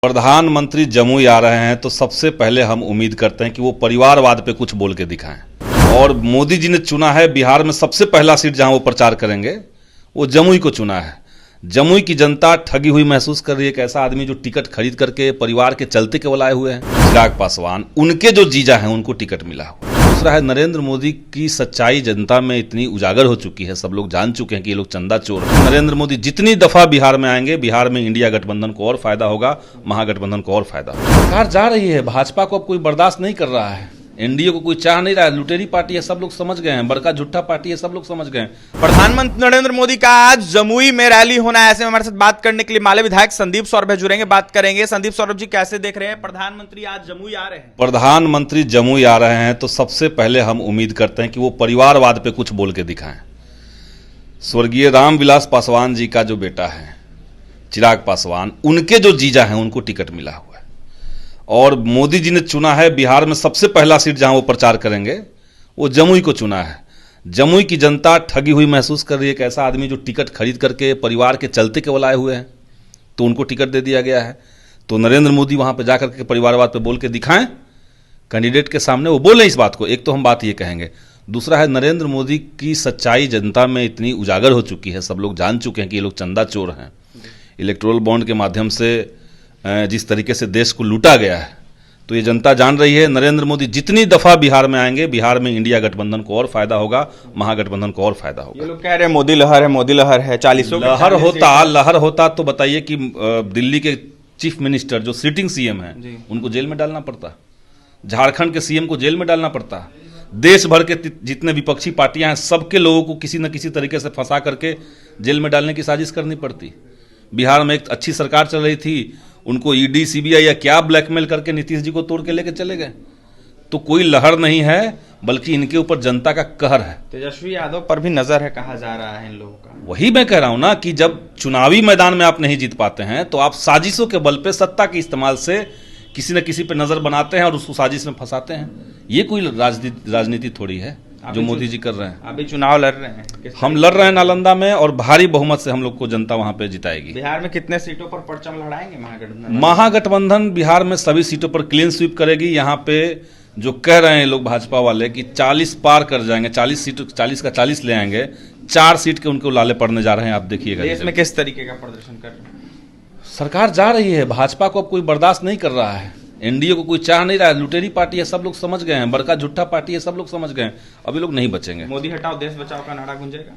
प्रधानमंत्री जमुई आ रहे हैं तो सबसे पहले हम उम्मीद करते हैं कि वो परिवारवाद पे कुछ बोल के दिखाएं। और मोदी जी ने चुना है बिहार में सबसे पहला सीट जहां वो प्रचार करेंगे वो जमुई को चुना है। जमुई की जनता ठगी हुई महसूस कर रही है। एक ऐसा आदमी जो टिकट खरीद करके परिवार के चलते केवल आए हुए हैं, चिराग पासवान, उनके जो जीजा हैं उनको टिकट मिला हुआ। दूसरा है नरेंद्र मोदी की सच्चाई जनता में इतनी उजागर हो चुकी है, सब लोग जान चुके हैं कि ये लोग चंदा चोर हैं। नरेंद्र मोदी जितनी दफा बिहार में आएंगे, बिहार में इंडिया गठबंधन को और फायदा होगा, महागठबंधन को और फायदा होगा। सरकार जा रही है, भाजपा को अब कोई बर्दाश्त नहीं कर रहा है, एनडीए को कोई चाह नहीं रहा है। लुटेरी पार्टी है, सब लोग समझ गए हैं, बड़का झूठा पार्टी है, सब लोग समझ गए हैं। प्रधानमंत्री नरेंद्र मोदी का आज जमुई में रैली होना है। ऐसे में हमारे साथ बात करने के लिए माले विधायक संदीप सौरभ जुड़ेंगे, बात करेंगे। संदीप सौरभ जी, कैसे देख रहे हैं, प्रधानमंत्री आज जमुई आ रहे हैं? प्रधानमंत्री जमुई आ रहे हैं तो सबसे पहले हम उम्मीद करते हैं कि वो परिवारवाद पे कुछ बोल के दिखाएं। स्वर्गीय रामविलास पासवान जी का जो बेटा है चिराग पासवान, उनके जो जीजा हैं उनको टिकट मिला हुआ है। और मोदी जी ने चुना है बिहार में सबसे पहला सीट जहां वो प्रचार करेंगे वो जमुई को चुना है। जमुई की जनता ठगी हुई महसूस कर रही है। एक ऐसा आदमी जो टिकट खरीद करके परिवार के चलते केवल आए हुए हैं तो उनको टिकट दे दिया गया है। तो नरेंद्र मोदी वहां पर जाकर के परिवारवाद पे बोल के दिखाएं कैंडिडेट के सामने, वो बोलें इस बात को। एक तो हम बात ये कहेंगे। दूसरा है नरेंद्र मोदी की सच्चाई जनता में इतनी उजागर हो चुकी है, सब लोग जान चुके हैं कि ये लोग चंदा चोर हैं। इलेक्टोरल बॉन्ड के माध्यम से जिस तरीके से देश को लूटा गया है, तो ये जनता जान रही है। नरेंद्र मोदी जितनी दफा बिहार में आएंगे, बिहार में इंडिया गठबंधन को और फायदा होगा, महागठबंधन को और फायदा होगा। ये लोग कह रहे हैं मोदी लहर है, मोदी लहर है। 40 लहर होता तो बताइए कि दिल्ली के चीफ मिनिस्टर जो सिटिंग सीएम है उनको जेल में डालना पड़ता, झारखंड के सीएम को जेल में डालना पड़ता, देश भर के जितने विपक्षी पार्टियां हैं सबके लोगों को किसी न किसी तरीके से फंसा करके जेल में डालने की साजिश करनी पड़ती। बिहार में एक अच्छी सरकार चल रही थी, उनको ईडी सीबीआई या क्या ब्लैकमेल करके नीतीश जी को तोड़ के लेके चले गए। तो कोई लहर नहीं है, बल्कि इनके ऊपर जनता का कहर है। तेजस्वी यादव पर भी नजर है, कहा जा रहा है इन लोगों का। वही मैं कह रहा हूं ना कि जब चुनावी मैदान में आप नहीं जीत पाते हैं तो आप साजिशों के बल पे, सत्ता के इस्तेमाल से किसी न किसी पे नजर बनाते हैं और उसको साजिश में फंसाते हैं। ये कोई राजनीति थोड़ी है जो मोदी जी कर रहे हैं। अभी चुनाव लड़ रहे हैं, हम लड़ रहे हैं नालंदा में, और भारी बहुमत से हम लोग को जनता वहां पे जिताएगी। बिहार में कितने सीटों पर परचम लड़ाएंगे महागठबंधन? महागठबंधन बिहार में सभी सीटों पर क्लीन स्वीप करेगी। यहाँ पे जो कह रहे हैं लोग भाजपा वाले कि 40 पार कर जाएंगे, 40 सीट, 40 का 40 ले आएंगे, 4 सीट के उनको लाले पड़ने जा रहे हैं। आप देखिएगा देश में किस तरीके का प्रदर्शन कर रहे हैं। सरकार जा रही है, भाजपा को अब कोई बर्दाश्त नहीं कर रहा है, एनडीए को कोई चाह नहीं रहा है। लुटेरी पार्टी है, सब लोग समझ गए हैं, बड़का झूठा पार्टी है, सब लोग समझ गए हैं। अभी लोग नहीं बचेंगे। मोदी हटाओ देश बचाओ का नारा गूंजेगा?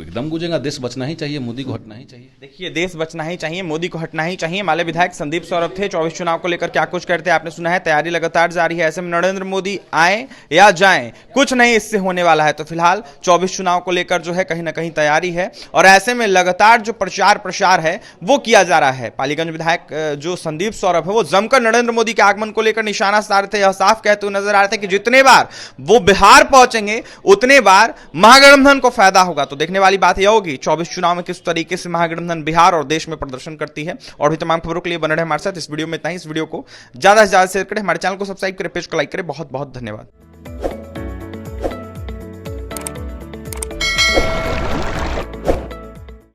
एकदम गूंजेगा। देश बचना ही चाहिए, मोदी को हटना ही चाहिए। देखिए, देश बचना ही चाहिए, मोदी को हटना ही चाहिए। माले विधायक संदीप सौरभ थे। 24 चुनाव को लेकर क्या कुछ कहते हैं आपने सुना है। तैयारी लगातार जारी है। ऐसे में नरेंद्र मोदी आए या जाएं, कुछ नहीं इससे होने वाला है। तो फिलहाल 24 चुनाव को लेकर जो है कहीं ना कहीं तैयारी है, और ऐसे में लगातार जो प्रचार प्रसार है वो किया जा रहा है। पालीगंज विधायक जो संदीप सौरभ है वो जमकर नरेंद्र मोदी के आगमन को लेकर निशाना साध रहे थे। यह साफ कहते हुए नजर आ रहे थे कि जितने बार वो बिहार पहुंचेंगे उतने बार महागठबंधन को फायदा होगा। तो देखने वाली बात यह होगी 24 चुनाव में किस तरीके से महागठबंधन बिहार और देश में प्रदर्शन करती है। और भी तमाम खबरों के लिए बने रहे हमारे साथ। इस वीडियो में इतना ही। इस वीडियो को ज्यादा से ज्यादा शेयर करें, हमारे चैनल को सब्सक्राइब करें, पेज को लाइक करें। बहुत बहुत धन्यवाद।